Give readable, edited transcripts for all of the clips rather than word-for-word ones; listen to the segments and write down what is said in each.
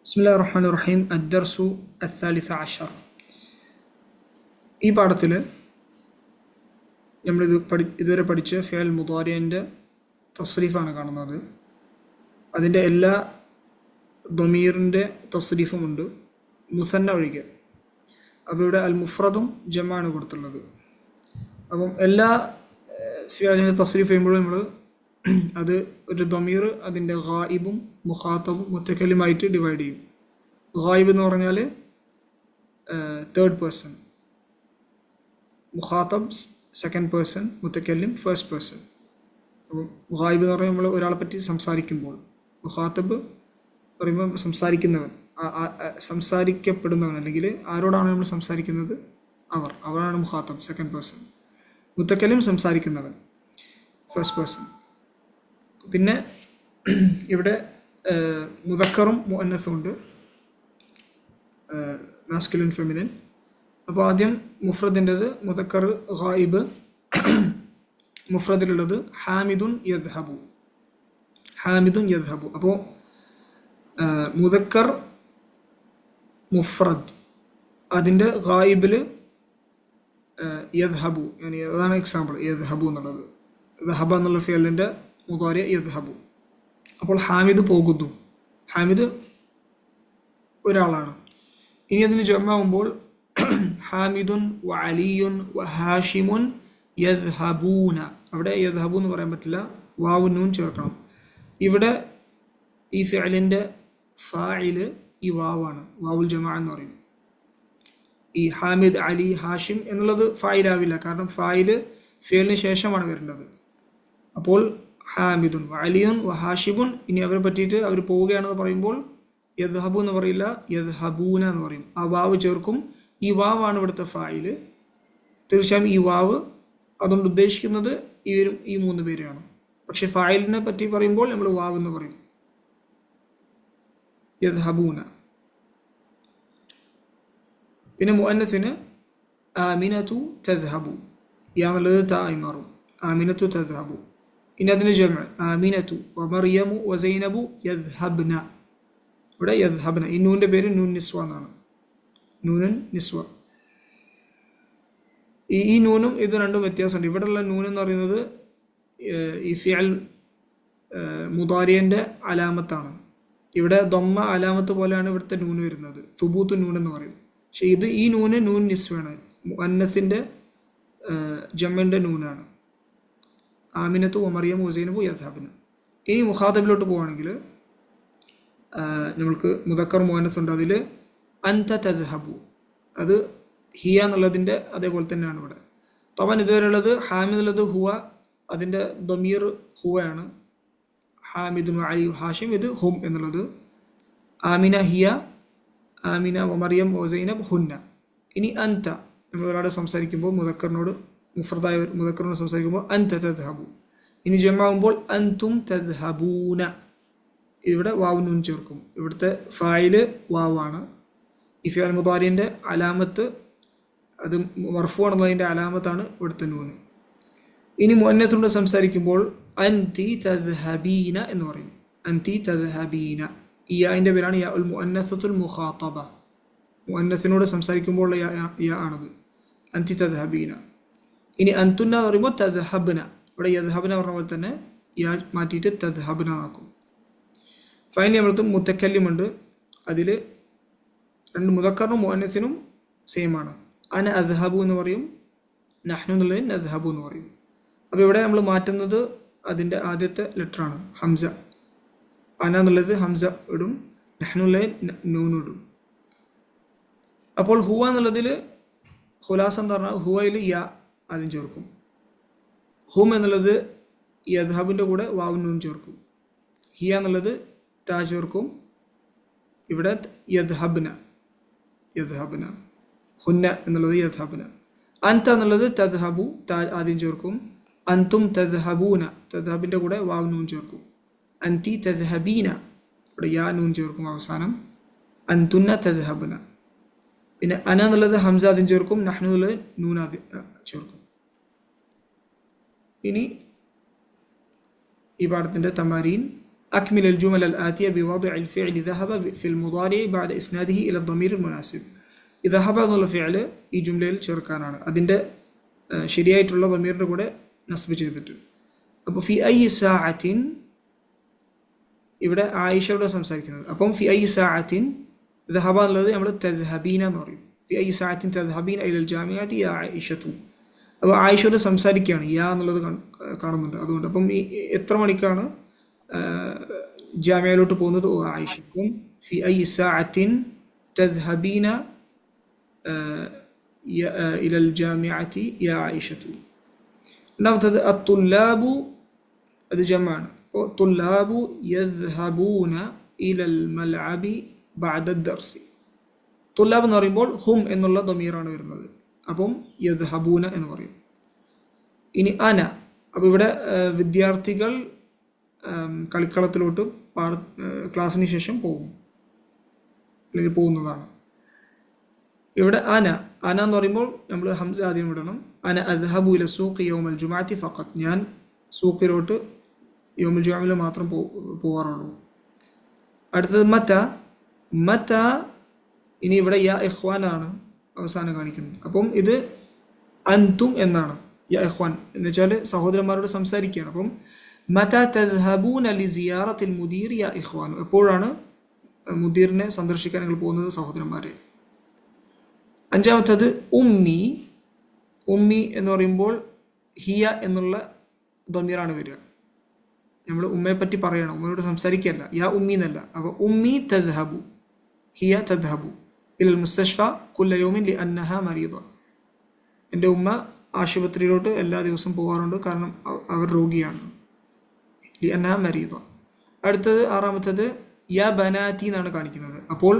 بسم الله الرحمن الرحيم الدرس الثالث عشر ഈ പാഠത്തിൽ നമ്മൾ ഇതുവരെ പഠിച്ച ഫിഅൽ മുദാരിഇന്റെ തസ്രീഫാണ് കാണുന്നത്. അതിൻ്റെ എല്ലാ ദമീറിൻ്റെ തസ്രീഫുമുണ്ട്, മുസന്ന ഒഴികെ. അപ്പോൾ ഇവിടെ അൽ മുഫ്രദും ജമാണ് കൊടുത്തുള്ളത്. അപ്പം എല്ലാ ഫിഅലിനെ തസ്രീഫ് ചെയ്യുമ്പോഴും നമ്മൾ അത് ഒരു ദമീർ അതിൻ്റെ ഗായിബും മുഖാത്തബും മുത്തക്കല്ലിമായിട്ട് ഡിവൈഡ് ചെയ്യും. ഗായിബ് എന്ന് പറഞ്ഞാൽ തേർഡ് പേഴ്സൺ, മുഖാത്തബ് സെക്കൻഡ് പേഴ്സൺ, മുത്തക്കല്ലിം ഫസ്റ്റ് പേഴ്സൺ. അപ്പം ഗായിബ് എന്ന് പറയുമ്പോൾ നമ്മൾ ഒരാളെ പറ്റി സംസാരിക്കുമ്പോൾ, മുഖാത്തബ് പറയുമ്പോൾ സംസാരിക്കുന്നവൻ, സംസാരിക്കപ്പെടുന്നവൻ, അല്ലെങ്കിൽ ആരോടാണ് നമ്മൾ സംസാരിക്കുന്നത്, അവരാണ് മുഖാത്തബ് സെക്കൻഡ് പേഴ്സൺ. മുത്തക്കല്ലിം സംസാരിക്കുന്നവൻ ഫസ്റ്റ് പേഴ്സൺ. പിന്നെ ഇവിടെ മുദക്കറും മുഅന്നസും ഉണ്ട്, മാസ്കുലിൻ ഫെമിനിൻ. അപ്പോൾ ആദ്യം മുഫ്രദിൻ്റെത് മുദക്കർ ഗായിബ്. മുഫ്രദിലുള്ളത് ഹാമിദുൻ യദ്ഹബു, ഹാമിദുൻ യദ്ഹബു. അപ്പോൾ മുദക്കർ മുഫ്രദ്, അതിൻ്റെ ഗായിബിൽ യദ്ഹബു, അതാണ് എക്സാമ്പിൾ യദ്ഹബു എന്നുള്ളത്. ദഹബ എന്നുള്ള ഫിഅലിൻ്റെ മുദാരി യദ്ഹബു. അപ്പോൾ ഹാമിദ് പോകുന്നു, ഹാമിദ് ഒരാളാണ്. ഇനി അതിന് ജമാവുമ്പോൾ ഹാമിദുൻ വ അലിയുൻ വ ഹാഷിമുൻ യദ്ഹബൂന. അവിടെ യദ്ഹബു എന്ന് പറയാൻ പറ്റില്ല, വാവു നൂൻ ചേർക്കണം. ഇവിടെ ഈ ഫിഅലിൻ്റെ ഫാഇല് ഈ വാവാണ്, വാവുൽ ജമാ എന്ന് പറയും. ഈ ഹാമിദ്, അലി, ഹാഷിം എന്നുള്ളത് ഫായിലാവില്ല, കാരണം ഫായില് ഫിഅലിന് ശേഷമാണ് വരേണ്ടത്. അപ്പോൾ ഹാമിദുൻ വ അലിയുൻ വ ഹാഷിബുൻ, ഇനി അവരെ പറ്റിയിട്ട് അവർ പോവുകയാണെന്ന് പറയുമ്പോൾ യദ്ഹബു എന്ന് പറയില്ല, യദ്ഹബൂന എന്ന് പറയും. ആ വാവ് ചേർക്കും. ഈ വാവാണ് ഇവിടുത്തെ ഫായില്. തീർച്ചയായും ഈ വാവ് അതുകൊണ്ട് ഉദ്ദേശിക്കുന്നത് ഈ മൂന്ന് പേരെയാണ്. പക്ഷെ ഫായിലിനെ പറ്റി പറയുമ്പോൾ നമ്മൾ വാവ് എന്ന് പറയും, യദ്ഹബൂന. പിന്നെ മുഅന്നസിന് ആമിനതു തദ്ഹബു, യാ എന്നുള്ളത് താ ആയി മാറും, ആമിനതു തദ്ഹബു. ഇനി അതിന് ജമഅ് ആമിനതു വ മറിയമു വ സൈനബു യദ്ഹബ്ന. ഇവിടെ യദ്ഹബ്ന, ഈ നൂൻ്റെ പേര് നൂൻ നിസ്വ എന്നാണ്, നൂനുൻ നിസ്വ. ഈ നൂനും ഇത് രണ്ടും വ്യത്യാസമുണ്ട്. ഇവിടെയുള്ള നൂൻ എന്ന് പറയുന്നത് ഈ ഫിഅൽ മുദാരിഇന്റെ അലാമത്താണ്. ഇവിടെ ദമ്മ അലാമത്ത് പോലെയാണ് ഇവിടുത്തെ നൂന് വരുന്നത്, സുബൂത്ത് നൂൻ എന്ന് പറയും. പക്ഷെ ഈ നൂന് നൂൻ നിസ്വയാണ്, മുഅന്നസിന്റെ ജമന്റെ നൂനാണ്. ആമിനത്തു മറിയം ഹുസൈനബു യദ്ഹബ്ന. ഇനി മുഖാതബിലോട്ട് പോവുകയാണെങ്കിൽ നമ്മൾക്ക് മുദക്കർ മുഅന്നസ് ഉണ്ട്. അതിൽ അൻത തദ്ഹബു, അത് ഹിയ എന്നുള്ളതിൻ്റെ അതേപോലെ തന്നെയാണ് ഇവിടെ. തവൻ ഇതുവരെയുള്ളത് ഹാമിദുള്ളത് ഹുവ, അതിൻ്റെ ദമീർ ഹുവയാണ്. ഹാമിദുൻ അലി ഹാഷിം, ഇത് ഹും എന്നുള്ളത്. ആമിന ഹിയ, ആമിന മറിയം സൈനബ് ഹുന്ന. ഇനി അൻത, നമ്മൾ ഒരാളെ സംസാരിക്കുമ്പോൾ മുദക്കറിനോട്, മുഫ്രദായ മുദക്കറിനോട് സംസാരിക്കുമ്പോൾ അൻത തദ്ഹബു. ഇനി ജമാവുമ്പോൾ അൻതും തദ്ഹബൂന. ഇവിടെ വാവ് നൂൻ ചേർക്കും. ഇവിടുത്തെ ഫായില് വാവാണ്. ഈ ഫിഅൽ മുദാരിഇന്റെ അലാമത്ത്, അത് മർഫൂ ആണെന്നതിൻ്റെ അലാമത്താണ് ഇവിടുത്തെ നൂന്. ഇനി മുഅന്നസിനോട് സംസാരിക്കുമ്പോൾ അൻതി തദ്ഹബീന എന്ന് പറയും, അൻതി തദ്ഹബീന. ഈ യാന്റെ പേരാണ് യാ ഉൽ മുഅന്നസത്തുൽ മുഖാതബ. മുഅന്നസിനോട് സംസാരിക്കുമ്പോൾ യാ ആണത്, അൻതി തദ്ഹബീന. ഇനി അൻതുന്ന എന്ന് പറയുമ്പോൾ തദ്ഹബ്ന, ഇവിടെ യദ്ഹബ്ന പറഞ്ഞ പോലെ തന്നെ യാ മാറ്റിയിട്ട് തദ്ഹബ്ന ആക്കും. ഫൈനലി നമ്മൾക്ക് മുത്തക്കല്ലിമുണ്ട്. അതിൽ രണ്ട് മുദക്കറിനും മുഅന്നസിനും സെയിം ആണ്. അന അദ്ഹബു എന്ന് പറയും, നഹ്നു എന്നുള്ളതിന് അദ്ഹബു എന്ന് പറയും. അപ്പോൾ ഇവിടെ നമ്മൾ മാറ്റുന്നത് അതിൻ്റെ ആദ്യത്തെ ലെറ്ററാണ്, ഹംസ. അന എന്നുള്ളത് ഹംസ ഇടും, നഹ്നുള്ളതിന് നൂൻ ഇടും. അപ്പോൾ ഹുവ എന്നുള്ളതിൽ ഖുലാസ എന്ന് പറഞ്ഞാൽ ഹുവയിൽ യാ ആദ്യം ചേർക്കും. ഹും എന്നുള്ളത് യദ്ഹബിൻ്റെ കൂടെ വാവ് നൂൻ ചേർക്കും. ഹിയ എന്നുള്ളത് താ ചേർക്കും. ഇവിടെ യദ്ഹബ്ന, യദ്ഹബ്ന. ഹുന്ന എന്നുള്ളത് യദ്ഹബ്ന. അൻത എന്നുള്ളത് തദ്ഹബു, താ ആദ്യം ചേർക്കും. അൻതും തദ്ഹബൂന, തദ്ഹബിൻ്റെ കൂടെ വാവ് നൂൻ ചേർക്കും. അൻതി തദ്ഹബീന, ഇവിടെ യാ നൂൻ ചേർക്കും അവസാനം. അൻതുന്ന തദ്ഹബ്ന. പിന്നെ അന എന്നുള്ളത് ഹംസ ആദ്യം ചേർക്കും, നഹ്നു എന്നുള്ളത് നൂൻ ആദ്യം ചേർക്കും. ഇനി ഈ പാഠത്തിൻ്റെ തമാരീൻ أكمل الجمل الآتية بوضع الفعل ذهب في المضارع بعد إسناده إلى الضمير المناسب. ذهب എന്നുള്ള ഫിഅൽ ഈ ജുംലയിൽ ചേർക്കാനാണ്, അതിൻ്റെ ശരിയായിട്ടുള്ള ضمീറിൻ്റെ കൂടെ നസ്ബ് ചെയ്തിട്ട്. അപ്പോൾ ഫി ഐ സാഅത്തിൻ, ഇവിടെ ആയിഷയോട് സംസാരിക്കുന്നത്. അപ്പം ഫി ഐ സാഅത്തിൻ ذهب എന്നുള്ളത് നമ്മൾ തദ്ഹബീന എന്ന് പറയും. ഫി ഐ സാഅത്തിൻ തദ്ഹബീന ഇലൽ ജാമിഅത്തി യാ ആയിഷതു. അപ്പോൾ ആയിഷയോട് സംസാരിക്കുകയാണ്, യാ എന്നുള്ളത് കാണുന്നുണ്ട്. അതുകൊണ്ട് അപ്പം ഈ എത്ര മണിക്കാണ് ജാമിയയിലോട്ട് പോകുന്നത്? ഓ ആയിഷക്കും ഫി ഐ സാഅത്തിൻ തദ്ഹബീന ഇലൽ ജാമിഅത്തി യാ ആയിഷതു. രണ്ടാമത്തത് അത്തുല്ലാബു, അത് ജമാണ്. അപ്പോൾ തുല്ലാബു യദ്ഹബൂന ഇലൽ മൽഅബി ബഅദ ദർസി. തുല്ലാബ് എന്ന് പറയുമ്പോൾ ഹും എന്നുള്ള ദമീറാണ് വരുന്നത്, അപ്പം യദ്ഹബൂന എന്ന് പറയും. ഇനി അന, അപ്പോൾ ഇവിടെ വിദ്യാർത്ഥികൾ കളിക്കളത്തിലോട്ട് ക്ലാസ്സിന് ശേഷം പോകും, അല്ലെങ്കിൽ പോകുന്നതാണ്. ഇവിടെ അന എന്ന് പറയുമ്പോൾ നമ്മൾ ഹംസ ആദ്യം വിടണം. അന അദ്ഹബു ഇല സൂഖി യൗമൽ ജുമഅത്തി ഫഖത്ത്, ഞാൻ സൂഖിലോട്ട് യൗമുൽ ജുമഅയിൽ മാത്രം പോവാറുള്ളൂ. അടുത്തത് മത, ഇനി ഇവിടെ യാ ഇഖ്വാനാണ് അവസാനം കാണിക്കുന്നത്. അപ്പം ഇത് അൻതും എന്നാണ്, യാ ഇഖ്വാൻ എന്ന് വെച്ചാൽ സഹോദരന്മാരോട് സംസാരിക്കുകയാണ്. അപ്പം മത തദ്ഹബൂന ലിസിയാറത്തിൽ മുദീർ യാ ഇഖ്വാൻ, എപ്പോഴാണ് മുദീറിനെ സന്ദർശിക്കാൻ നിങ്ങൾ പോകുന്നത് സഹോദരന്മാരെ? അഞ്ചാമത്തത് ഉമ്മി എന്ന് പറയുമ്പോൾ ഹിയ എന്നുള്ള ദമീറാണ് വരിക. നമ്മൾ ഉമ്മയെ പറ്റി പറയണം, ഉമ്മയോട് സംസാരിക്കുകയല്ല, യാ ഉമ്മി എന്നല്ല. അപ്പോൾ ഉമ്മി തദ്ഹബു, ഹിയ തദ്ഹബു ഇലൽ മുസ്തഷ്ഫ കുല്ല യൗമിൻ ലിഅന്നഹ മരീദ. എൻ്റെ ഉമ്മ ആശുപത്രിയിലോട്ട് എല്ലാ ദിവസവും പോകാറുണ്ട്, കാരണം അവർ രോഗിയാണ്. ലിഅന്നഹ മരീദ. അടുത്തത് ആറാമത്തത് യാ ബനാത്തി എന്നാണ് കാണിക്കുന്നത്. അപ്പോൾ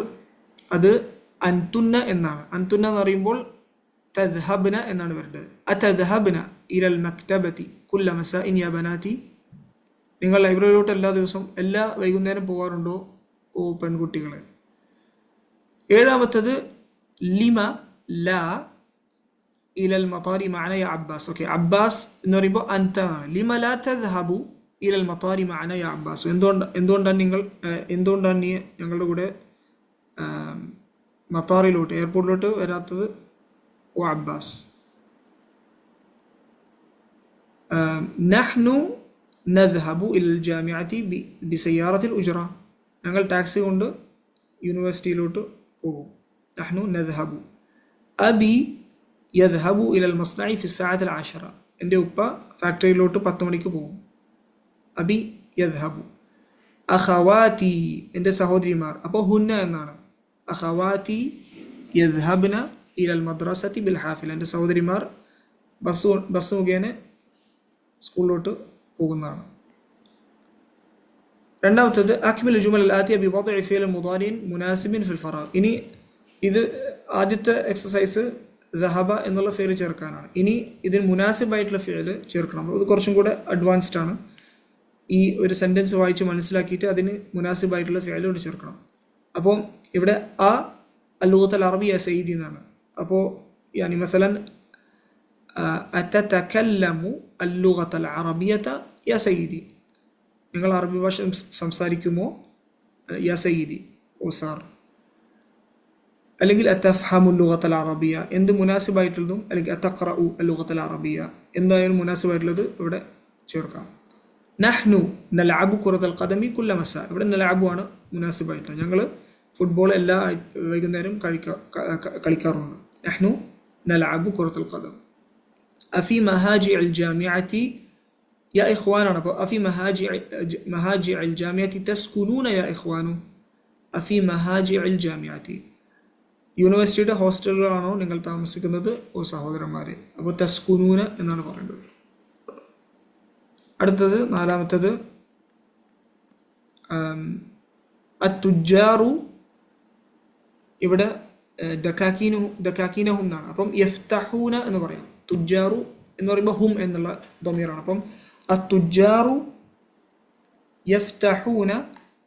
അത് അൻതുന്ന എന്നാണ്. അൻതുന്ന എന്ന് പറയുമ്പോൾ തദ്ഹബ്ന എന്നാണ് വരേണ്ടത്. അതദ്ഹബ്ന ഇലൽ മക്തബത്തി കുല്ല മസാഇൻ യാ ബനാത്തി. നിങ്ങൾ ലൈബ്രറിയിലോട്ട് എല്ലാ വൈകുന്നേരം പോകാറുണ്ടോ ഓ പെൺകുട്ടികളെ? ഏഴാമത്തത് ലിമ ലാ ഇലൽ മതാരി മഅന യാ അബ്ബാസ്. ഓക്കെ, അബ്ബാസ് എന്ന് പറയുമ്പോൾ അൻത ആണ്. ലിമ ലാ തദ്ഹബു ഇലൽ മതാരി മഅന യാ അബ്ബാസ്. എന്തുകൊണ്ടാണ് നീ ഞങ്ങളുടെ കൂടെ മത്താറിലോട്ട്, എയർപോർട്ടിലോട്ട് വരാത്തത് ഓ അബ്ബാസ്? നഹ്നു നദ്ഹബു ഇലൽ ജാമിഅത്തി ബിസയ്യാറത്തിൽ ഉജ്റ. ഞങ്ങൾ ടാക്സി കൊണ്ട് യൂണിവേഴ്സിറ്റിയിലോട്ട് പോകും. നഹ്നു നദ്ഹബു. അബി യദ്ഹബു ഇലൽ മസ്നഇ ഫി സഅത്തിൽ 10. എൻ്റെ ഉപ്പ ഫാക്ടറിയിലോട്ട് 10 മണിക്ക് പോകും. അബി യദ്ഹബു. അഖവാതി, എൻ്റെ സഹോദരിമാർ, അപ്പോൾ ഹുന്ന എന്നാണ്. അഖവാതി യദ്ഹബ്ന ഇലൽ മദ്രസത്തി ബിൽ ഹാഫില, എൻ്റെ സഹോദരിമാർ ബസ് മുഖേന സ്കൂളിലോട്ട് പോകുന്നതാണ്. രണ്ടാമത്തത് അക്മിൽ ജുമൽ ആതിയ ബി വദ്ഇ ഫിഅൽ മുദാരിൻ മുനാസിബിൻ ഫിൽ ഫറാഗ്. ഇനി ഇത് ആദ്യത്തെ എക്സസൈസ് ദഹബ എന്നുള്ള ഫിഅൽ ചേർക്കാനാണ്. ഇനി ഇതിന് മുനാസിബായിട്ടുള്ള ഫിഅൽ ചേർക്കണം. ഇത് കുറച്ചും കൂടെ അഡ്വാൻസ്ഡ് ആണ്. ഈ ഒരു സെൻറ്റൻസ് വായിച്ച് മനസ്സിലാക്കിയിട്ട് അതിന് മുനാസിബായിട്ടുള്ള ഫിഅൽ ഇവിടെ ചേർക്കണം. അപ്പോൾ ഇവിടെ അൽ-ലുഗത്തുൽ അറബിയ സയ്യിദി എന്നാണ്. അപ്പോൾ യാനി മസലൻ അത്തതകല്ലമു അൽ-ലുഗത്തുൽ അറബിയത യാ സയ്യിദി, നിങ്ങൾ അറബി ഭാഷ സംസാരിക്കുമോ യാ സയ്യിദി, ഓ സാർ. അല്ലെങ്കിൽ അത്തഫ്ഹമു അൽ-ലുഗത്തുൽ അറബിയ, എന്ത് മുനാസിബായിട്ടുള്ളതും, അല്ലെങ്കിൽ അത്തഖറഉ അൽ-ലുഗത്തുൽ അറബിയ, എന്തായാലും മുനാസിബായിട്ടുള്ളത് ഇവിടെ ചേർക്കാം. നഹ്നു നൽഅബു ഖുറത്തുൽ ഖദമി കുല്ല മസാ, ഇവിടെ നൽഅബു ആണ് മുനാസിബായിട്ടുള്ളത്. ഞങ്ങൾ ഫുട്ബോൾ എല്ലാ വൈകുന്നേരം കളിക്കാറുണ്ട്. നഹ്നു നൽഅബു ഖുറത്തുൽ ഖദം. അഫി മഹാജി അൽ ജാമിഅത്തി യാ ഇഖ്വാനാണ്. അപ്പോൾ അഫി മഹാജി അൽ ജാമിഅത്തി തസ്കുനൂന യാ ഇഖ്വാനു. അഫി മഹാജി അൽ ജാമിഅത്തി, യൂണിവേഴ്സിറ്റിയുടെ ഹോസ്റ്റലുകളാണോ നിങ്ങൾ താമസിക്കുന്നത് ഓ സഹോദരന്മാരെ? അപ്പോൾ തസ്കുനൂന എന്നാണ് പറയേണ്ടത്. അടുത്തത് നാലാമത്തത് അത്തുജാറു, ഇവിടെ ദക്കാക്കീനഹും എന്നാണ്. അപ്പം യഫ്തഹൂന എന്ന് പറയാം. തുജാറു എന്ന് പറയുമ്പോൾ ഹും എന്നുള്ള ദമീറാണ്. അപ്പം അത്തുജാറു യഫ്തഹൂന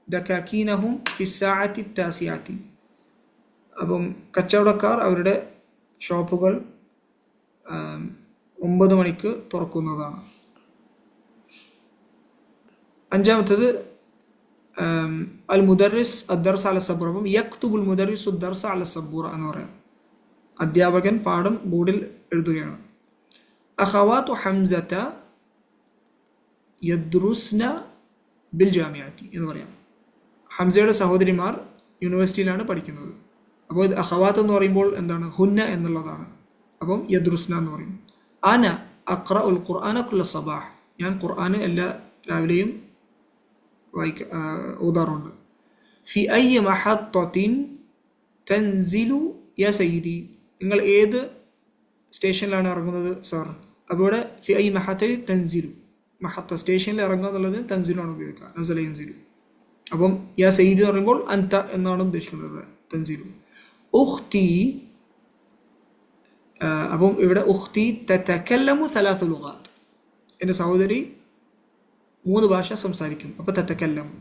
ദക്കാക്കീനഹും ഫി സഅത്തി താസിഅത്തി. അപ്പം കച്ചവടക്കാർ അവരുടെ ഷോപ്പുകൾ 9 മണിക്ക് തുറക്കുന്നതാണ്. അഞ്ചാമത്തത് അൽ മുദർറിസ് അദ്ദർസ അല സബൂറ. അപ്പം യക്തുബുൽ മുദർറിസു ദർസ അല സബൂറ എന്ന് പറയാം. അധ്യാപകൻ പാഠം ബോർഡിൽ എഴുതുകയാണ്. അഖവാത്തു ഹംസത യദ്റുസ്ന ബിൽ ജാമിഅത്തി എന്ന് പറയാം. ഹംസയുടെ സഹോദരിമാർ യൂണിവേഴ്സിറ്റിയിലാണ് പഠിക്കുന്നത്. അപ്പോൾ ഇത് അഖവാത്ത് എന്ന് പറയുമ്പോൾ എന്താണ്? ഹുന്ന എന്നുള്ളതാണ്. അപ്പം യദ്റുസ്ന എന്ന് പറയും. അന അഖ്റഉൽ ഖുർആന കുല്ല സബാഹ്. ഞാൻ ഖുർആൻ എല്ലാ രാവിലെയും ഓതാറുണ്ട്. ഫി അയ്യ മഹത്തത്തിൻ തൻസിലു യാ സയ്യിദി. നിങ്ങൾ ഏത് സ്റ്റേഷനിലാണ് ഇറങ്ങുന്നത് സാർ? അപ്പോൾ ഇവിടെ ഫി അയ്യ മഹത്തി തൻസിലു, മഹത്ത സ്റ്റേഷനിൽ ഇറങ്ങുക എന്നുള്ളത് തൻസിലാണ് ഉപയോഗിക്കുക, നസല യൻസിലു. അപ്പം യാ സയ്യിദി എന്ന് പറയുമ്പോൾ അൻത എന്നാണ് ഉദ്ദേശിക്കുന്നത്, തൻസിലു. ഉഖ്തി, അപ്പം ഇവിടെ ഉഖ്തി തതകല്ലമു സലാസ ലുഗാത്ത്. എൻ്റെ സഹോദരി 3 ഭാഷ സംസാരിക്കും. അപ്പോൾ തതകല്ലമു.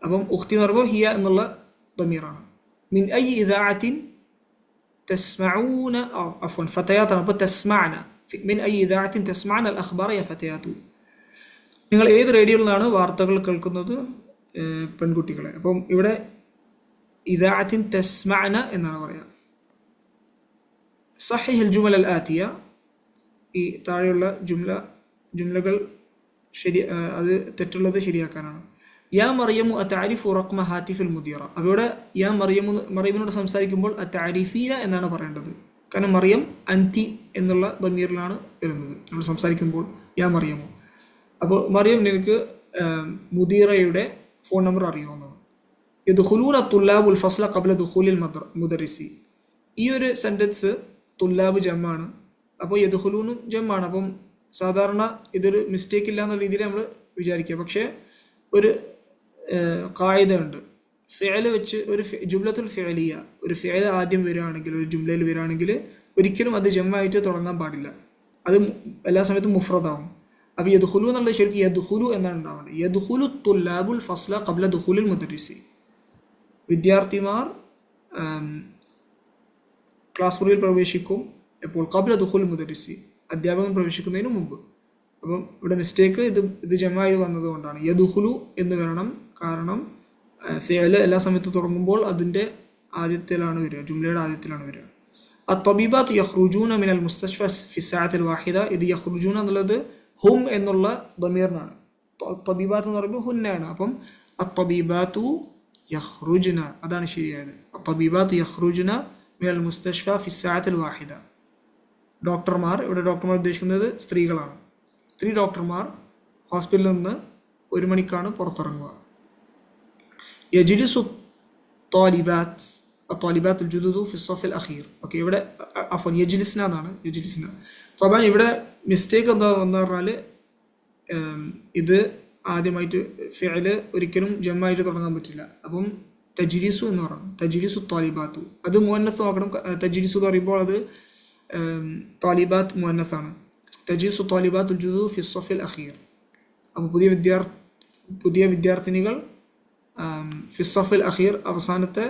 അപ്പം ഉഖ്തി എന്ന് പറയുമ്പോൾ ഹിയ എന്നുള്ള ദമീറാണ്. മിൻ അയ്യി ഇദാഅത്തിൻ തസ്മഊന അഫ്വൻ ഫതയാത്താണ്. അപ്പോൾ തസ്മഅന. മിൻ അയ്യി ഇദാഅത്തിൻ തസ്മഅന അൽ അഖ്ബാറ യാ ഫതയാത്തു. നിങ്ങൾ ഏത് റേഡിയോയിൽ നിന്നാണ് വാർത്തകൾ കേൾക്കുന്നത് പെൺകുട്ടികളെ? അപ്പം ഇവിടെ ഇദാഅത്തിൻ തസ്മഅന എന്നാണ് പറയുക. സഹിഹ് ജുമൽ അൽ ആതിയ, ഈ താഴെയുള്ള ജുംലകൾ ശരി, അത് തെറ്റുള്ളത് ശരിയാക്കാനാണ്. യാ മറിയമു അത്തഅരിഫു റഖ്മ ഹാത്തിഫിൽ മുദീറ. അവിടെ യാ മറിയമിനോട് സംസാരിക്കുമ്പോൾ അത്തഅരിഫീന എന്നാണ് പറയേണ്ടത്. കാരണം മറിയം അൻതി എന്നുള്ള ദമീറിലാണ് വരുന്നത് നമ്മൾ സംസാരിക്കുമ്പോൾ, യാ മറിയമു. അപ്പോൾ മറിയം, നിനക്ക് മുദീറയുടെ ഫോൺ നമ്പർ അറിയുമെന്നാണ്. യദ്ഖുലൂന തുല്ലാബുൽ ഫസ്ല ഖബ്ല ദുഖൂലിൽ മുദർരിസി. ഈ ഒരു സെൻറ്റൻസ് തുല്ലാബ് ജമ്മാണ്. അപ്പോൾ യദ്ഖുലൂനും ജമ്മാണ്. അപ്പം സാധാരണ ഇതൊരു മിസ്റ്റേക്ക് ഇല്ല എന്ന രീതിയിൽ നമ്മൾ വിചാരിക്കുക. പക്ഷേ ഒരു ഖായിദ ഉണ്ട്. ഫിഅൽ വെച്ച് ഒരു ജുംലത്തുൽ ഫിഅലിയ, ഒരു ഫിഅൽ ആദ്യം വരികയാണെങ്കിൽ, ഒരു ജുംലയിൽ വരികയാണെങ്കിൽ ഒരിക്കലും അത് ജമ്മായിട്ട് തുടങ്ങാൻ പാടില്ല. അത് എല്ലാ സമയത്തും മുഫ്രദാവും. അപ്പോൾ യദ്ഖുലു എന്നുള്ളത് ശരിക്കും യദ്ഖുലു എന്നാണ് ഉണ്ടാവേണ്ടത്. യദ്ഖുലു തുല്ലാബുൽ ഫസ്ല ഖബ്ല ദുഖൂലിൽ മുദർരിസി. വിദ്യാർത്ഥിമാർ ക്ലാസ് മുറിയിൽ പ്രവേശിക്കും എപ്പോൾ? ഖബ്ല ദുഖൂൽ മുദർരിസി, അധ്യാപകൻ പ്രവേശിക്കുന്നതിന് മുമ്പ്. അപ്പം ഇവിടെ മിസ്റ്റേക്ക് ഇത് ജമായി വന്നതുകൊണ്ടാണ് യദ്ഖുലു എന്ന് വരണം. കാരണം ഫിഅൽ എല്ലാ സമയത്തും തുടങ്ങുമ്പോൾ അതിൻ്റെ ആദ്യത്തിലാണ് വരിക, ജുംലയുടെ ആദ്യത്തിലാണ് വരിക. അത്തബീബാത്ത് യഖ്റുജൂന മിനൽ മുസ്തശ്ഫ ഫി സഅത്തിൽ വാഹിദ. ഇത് യഖ്റുജൂന എന്നുള്ളത് ഹും എന്നുള്ള ദമീറിനാണ്. തബീബാത്ത് എന്ന് പറയുമ്പോൾ ഹുന്നാണ്. അപ്പം അത്തബീബാത്തു യഖ്റുജ്ന, അതാണ് ശരിയായത്. അത്തബീബാത്ത് യഖ്റുജ്ന മിനൽ മുസ്തശ്ഫ ഫി സഅത്തിൽ വാഹിദ. ഡോക്ടർമാർ, ഇവിടെ ഡോക്ടർമാർ ഉദ്ദേശിക്കുന്നത് സ്ത്രീകളാണ്. സ്ത്രീ ഡോക്ടർമാർ ഹോസ്പിറ്റലിൽ നിന്ന് 1 മണിക്കാണ് പുറത്തിറങ്ങുക. യജ്ലിസു ത്വാലിബാത്തുൽ ജുദുദു ഫി സഫിൽ അഖീർ. ഓക്കെ, ഇവിടെ അഫ്വൻ യജ്ലിസ്ന എന്നാണ്, യജ്ലിസ്ന. അപ്പോൾ ഇവിടെ മിസ്റ്റേക്ക് എന്താന്ന് പറഞ്ഞാൽ ഇത് ആദ്യമായിട്ട് ഫിഅൽ ഒരിക്കലും ജമ്മായിട്ട് തുടങ്ങാൻ പറ്റില്ല. അപ്പം തജ്ലിസു എന്ന് പറയണം, തജ്ലിസു ത്വാലിബാത്തു. അത് മുഅന്നസ് നോക്കണം. തജ്ലിസു എന്ന് പറയുമ്പോൾ അത് ത്വാലിബാത്ത് മുഅന്നസാണ്. തജ്ലിസു ത്വാലിബാത്തുൽ ജുദുദു ഫി സഫിൽ അഖീർ. അപ്പോൾ പുതിയ വിദ്യാർത്ഥിനികൾ ഫി സഫിൽ അഖീർ, അവസാനത്തെ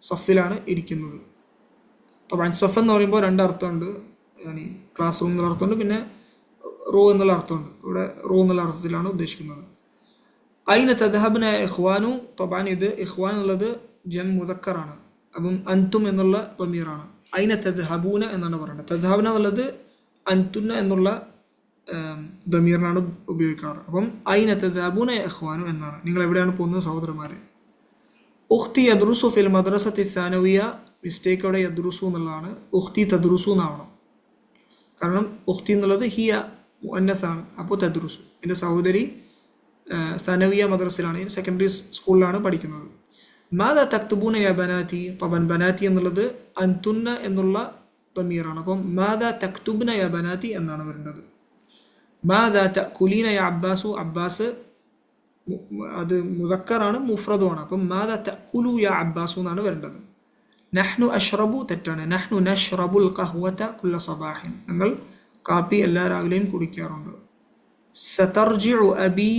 സഫിലാണ് ഇരിക്കുന്നത്. അപ്പോൾ സഫ് എന്ന് പറയുമ്പോൾ 2 അർത്ഥമുണ്ട്. ക്ലാസ് റൂം എന്നുള്ള അർത്ഥമുണ്ട്, പിന്നെ റോ എന്നുള്ള അർത്ഥമുണ്ട്. ഇവിടെ റോ എന്നുള്ള അർത്ഥത്തിലാണ് ഉദ്ദേശിക്കുന്നത്. ഐന തദ്ഹബ്ന ഇഖ്വാനു. തൊബാൻ ഇത് ഇഖ്വാൻ എന്നുള്ളത് ജം മുദക്കറാണ്. അപ്പം അൻതും എന്നുള്ള ദമീറാണ്. ഐന തദ്ഹബൂന എന്നാണ് പറയുന്നത്. തദ്ഹബ്ന എന്നുള്ളത് അൻതുന്ന എന്നുള്ള ദമീറിനാണ് ഉപയോഗിക്കാറ്. അപ്പം ഐന തദ്ഹബൂന ഇഖ്വാനു എന്നാണ്, നിങ്ങൾ എവിടെയാണ് പോകുന്നത് സഹോദരന്മാരെ. ഉഖ്തി യദ്റുസു ഫിൽ മദ്രസത്തി സാനവിയ. മിസ്റ്റേക്ക് അവിടെ യദ്റുസു എന്നുള്ളതാണ്, ഉഖ്തി തദ്റുസു എന്നാവണം. കാരണം ഉഖ്തി എന്നുള്ളത് ഹിയ മുഅന്നസാണ്. അപ്പോൾ തദ്റുസു, എൻ്റെ സഹോദരി സനവിയ മദ്രസയിലാണ്, സെക്കൻഡറി സ്കൂളിലാണ് പഠിക്കുന്നത്. മാദാ തക്തുബൂന യാ ബനാതി. തബൻ ബനാതി എന്നുള്ളത് അൻതുന്ന എന്നുള്ള ദമീറാണ്. അപ്പം മാദാ തക്തുബ്ന യാ ബനാതി എന്നാണ് വരേണ്ടത്. മാദാ തഅകുലീന യാ അബ്ബാസു. അബ്ബാസ് അത് മുദക്കറാണ്, മുഫ്രദുമാണ്. അപ്പം മാദാ തഅകുലു യാ അബ്ബാസു എന്നാണ് വരേണ്ടത്. നഹ്നു അഷ്റബു തെറ്റാണ്. നഹ്നു നഷ്റബുൽ ഖഹ്വത കുല്ല സബാഹിൻ. ഞങ്ങൾ കാപ്പി എല്ലാ രാവിലെയും കുടിക്കാറുണ്ട്. സതർജിഉ അബി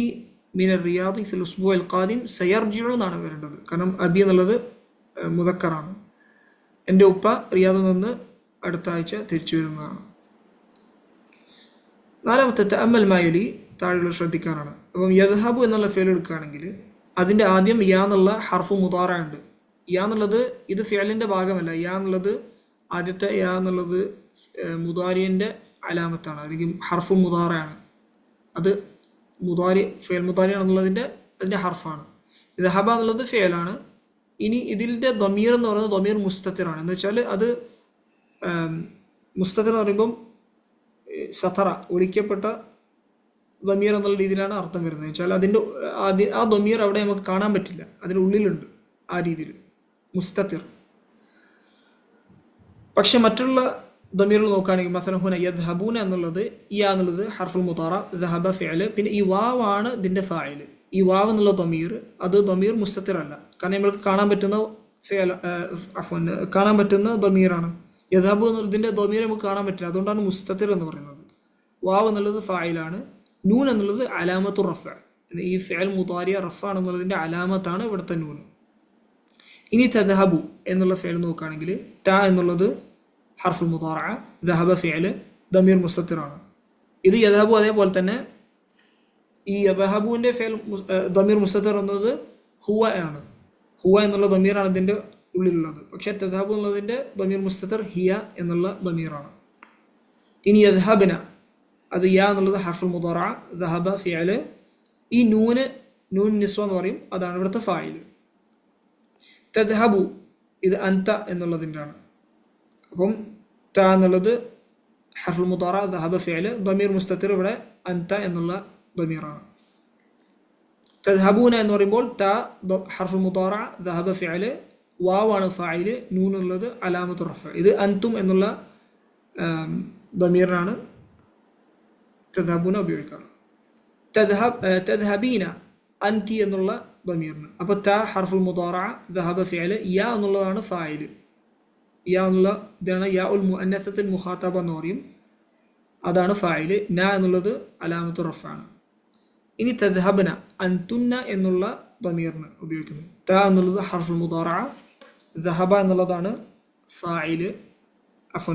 മിന റിയാദി ഫിൽ ഉസ്ബുഅൽ ഖാദിം. സയർജിഉ എന്നാണ് വരേണ്ടത്, കാരണം അബി എന്നുള്ളത് മുദക്കറാണ്. എൻ്റെ ഉപ്പ റിയാദിൽ നിന്ന് അടുത്ത ആഴ്ച തിരിച്ചു വരുന്നതാണ്. 4. തഅമ്മൽ മാ യലി. താഴെയുള്ള ശ്രദ്ധിക്കാനാണ്. അപ്പം യദ്ഹബു എന്നുള്ള ഫേൽ എടുക്കുകയാണെങ്കിൽ അതിൻ്റെ ആദ്യം യാ എന്നുള്ള ഹർഫു മുതാറ ഉണ്ട്. യാ എന്നുള്ളത് ഇത് ഫിയലിൻ്റെ ഭാഗമല്ല. യാ എന്നുള്ളത് ആദ്യത്തെ യാ എന്നുള്ളത് മുതാരിൻ്റെ അലാമത്താണ്, അല്ലെങ്കിൽ ഹർഫു മുതാറയാണ്. അത് മുതാരി ഫേൽ മുതാരിയാണെന്നുള്ളതിൻ്റെ അതിൻ്റെ ഹർഫാണ്. ദഹബ എന്നുള്ളത് ഫേലാണ്. ഇനി ഇതിൻ്റെ ദമീർ എന്ന് പറയുന്നത് ദമീർ മുസ്തത്തിറാണ്. എന്ന് വെച്ചാൽ അത് മുസ്തത്തിർ എന്ന് പറയുമ്പം സത്തറ ഒഴിക്കപ്പെട്ട ദമീർ എന്നുള്ള രീതിയിലാണ് അർത്ഥം വരുന്നത്. വെച്ചാൽ അതിൻ്റെ ആ ദമീർ അവിടെ നമുക്ക് കാണാൻ പറ്റില്ല, അതിൻ്റെ ഉള്ളിലുണ്ട് ആ രീതിയിൽ മുസ്തത്തിർ. പക്ഷെ മറ്റുള്ള ദമീറുകൾ നോക്കുകയാണെങ്കിൽ മസലൻ ഹുന യദ്ഹബൂന എന്നുള്ളത് യാ എന്നുള്ളത് ഹർഫുൽ മുതാറ, ദഹബ ഫിഅൽ, പിന്നെ ഈ വാവാണ് ഇതിൻ്റെ ഫായിൽ. ഈ വാവ് എന്നുള്ള ദമീർ അത് ദമീർ മുസ്തത്തിർ അല്ല, കാരണം നമ്മൾക്ക് കാണാൻ പറ്റുന്ന ഫിഅൽ കാണാൻ പറ്റുന്ന ദമീറാണ്. യദ്ഹബു എന്നുള്ളതിൻ്റെ ദമീർ നമുക്ക് കാണാൻ പറ്റില്ല, അതുകൊണ്ടാണ് മുസ്തത്തിർ എന്ന് പറയുന്നത്. വാവ് എന്നുള്ളത് ഫായിലാണ്. നൂൻ എന്നുള്ളത് അലാമത്തു റഫ, ഈ ഫിഅൽ മുതാരിയ റഫ എന്നുള്ളതിൻ്റെ അലാമത്താണ് ഇവിടുത്തെ നൂൻ. ഇനി തദ്ഹബു എന്നുള്ള ഫിഅൽ നോക്കുകയാണെങ്കിൽ ത എന്നുള്ളത് ഹർഫുൽ മുതാറ, ദഹബ ഫിഅൽ, ദമീർ മുസ്തത്തിറാണ്. ഇത് യദ്ഹബു അതേപോലെ തന്നെ ഈ യദ്ഹബുവിൻ്റെ ഫിഅൽ ദമീർ മുസ്തത്തിർ എന്നത് ഹുവ ആണ്. ഹുവ എന്നുള്ള ദമീറാണ് ഇതിൻ്റെ ഉള്ളിലുള്ളത്. പക്ഷേ തദ്ഹബു എന്നുള്ളതിൻ്റെ ദമീർ മുസ്തത്തിർ ഹിയ എന്നുള്ള ദമീറാണ്. ഇനി യദ്ഹബന അത് യാ എന്നുള്ളത് ഹർഫുൽ മുതാറ, ദഹബ ഫിഅൽ. ഈ നൂൻ നിസ്വ എന്ന് പറയും, അതാണ് ഇവിടുത്തെ ഫായിൽ. തദ്ഹബു ഇത് അൻത എന്നുള്ളതിൻ്റെ ആണ്. അപ്പം ത എന്നുള്ളത് ഹർഫുൽ മുതാറ, ദഹബ ഫിഅൽ, ദമീർ മുസ്തത്തിർ ഇവിടെ അൻത എന്നുള്ള ദമീറാണ്. തദ്ഹബൂന എന്ന് പറയുമ്പോൾ ത ഹർഫുൽ മുതാറ, ദഹബ ഫിഅൽ, വാവാണ് ഫായിൽ, നൂൻ എന്നുള്ളത് അലാമത്തു റഫ. ഇത് അൻതും എന്നുള്ള ദമീറിനാണ് തദ്ഹബൂന ഉപയോഗിക്കാറ്. തദ്ഹബീന അൻതി എന്നുള്ള ദമീറിന്. അപ്പോൾ ത ഹർഫുൽ മുതാറ, ദഹബ ഫിഅൽ, യാ എന്നുള്ളതാണ് ഫായിൽ. യാ എന്നുള്ള ഇതാണ് യാ ഉൽ മുഅന്നസത്തുൽ മുഖാത്തബ എന്ന് പറയും, അതാണ് ഫായിൽ. ന എന്നുള്ളത് അലാമത്തു റഫാണ്. ഇനി തദ്ഹബന അൻതുന്ന എന്നുള്ള ദമീറിന് ഉപയോഗിക്കുന്നത്. ത എന്നുള്ളത് ഹർഫുൽ മുതാറ, ദഹബ എന്നുള്ളതാണ് ഫായിൽ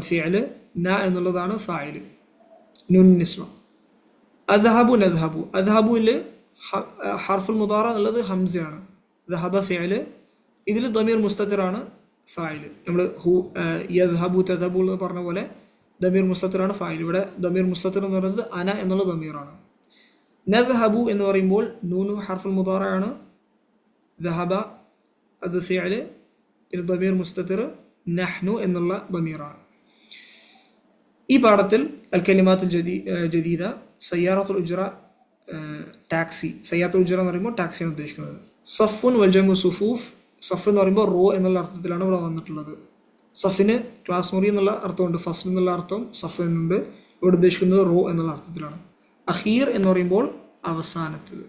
ഫിഅൽ, ന എന്നുള്ളതാണ് ഫായിൽ, നുൻ നിസ്വ. അദ്ഹബു നദ്ഹബു, അദ്ഹബുവിൽ ഹർഫുൽ മുതാറ എന്നുള്ളത് ഹംസയാണ്, ദഹബ ഫിഅൽ, ഇതിൽ ദമീർ മുസ്തത്തിറാണ് ഫായിൽ. നമ്മൾ യദ്ഹബു തദ്ഹബു എന്ന് പറഞ്ഞ പോലെ ദമീർ മുസ്തത്തിറാണ് ഫായിൽ. ഇവിടെ ദമീർ മുസ്തത്തിർ എന്ന് പറയുന്നത് അന എന്നുള്ള ദമീറാണ്. നദ്ഹബു എന്ന് പറയുമ്പോൾ നൂനു ഹർഫുൽ മുതാറ ആണ്, ദഹബ അത് ഫിഅൽ, പിന്നെ ദമീർ മുസ്തത്തിർ നഹ്നു എന്നുള്ള ദമീറാണ്. ഈ പാഠത്തിൽ അൽ കലിമാത്തുൽ ജദീദ, സയ്യാറത്തുൽ ഉജ്റ, ടാക്സി. സയ്യാറത്തുൽ ഉജ്റ എന്ന് പറയുമ്പോൾ ടാക്സിയാണ് ഉദ്ദേശിക്കുന്നത്. സഫുൻ വൽ ജമു സുഫൂഫ്, സഫ് എന്ന് പറയുമ്പോൾ റോ എന്നുള്ള അർത്ഥത്തിലാണ് ഇവിടെ വന്നിട്ടുള്ളത്. സഫിന് ക്ലാസ് മുറി എന്നുള്ള അർത്ഥമുണ്ട്, ഫസ്റ്റ് എന്നുള്ള അർത്ഥം സഫിനുണ്ട്. ഇവിടെ ഉദ്ദേശിക്കുന്നത് റോ എന്നുള്ള അർത്ഥത്തിലാണ്. അഖീർ എന്ന് പറയുമ്പോൾ അവസാനത്തേത്.